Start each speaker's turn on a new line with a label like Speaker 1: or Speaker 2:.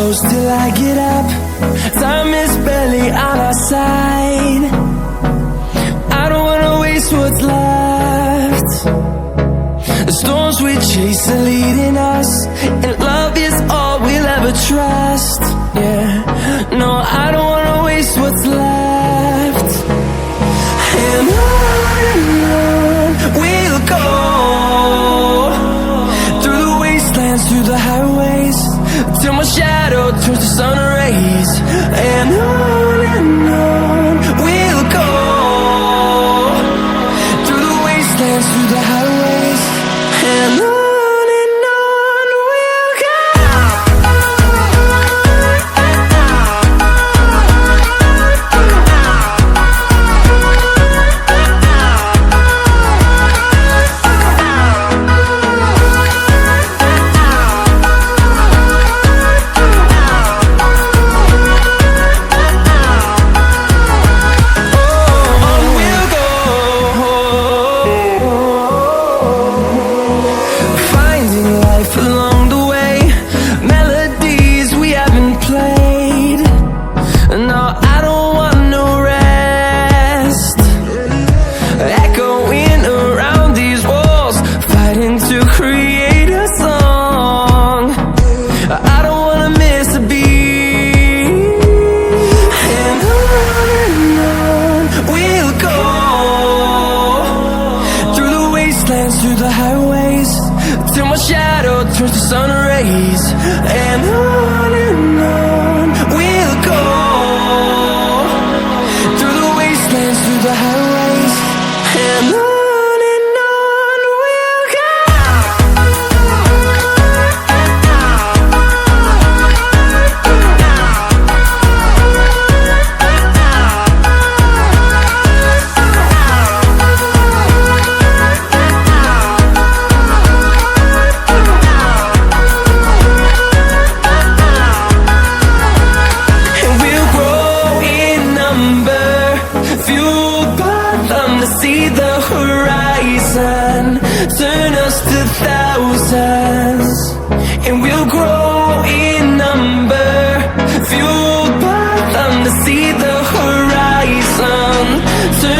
Speaker 1: close till I get up. Time is barely on our side. I don't wanna waste what's left. The storms we chase are leading us, and love is all we'll ever trust. Yeah, no, I don't wanna waste what's left. And on we'll go, through the wastelands, through the highways, till my shadow turns to sun rays. And on we'll go, through the wastelands, through the highways, and on we'll go. Along the way, melodies we haven't played. No, I don't want no rest. Echoing around these walls, fighting to create a song. I don't wanna miss a beat. And on we'll go, through the wastelands, through the highways, till my shadow turns to sun rays. And on we'll go, through the wastelands, through the highways, and on we'll go. See the horizon, turn us to thousands, and we'll grow in number. Fueled by them to see the horizon, turn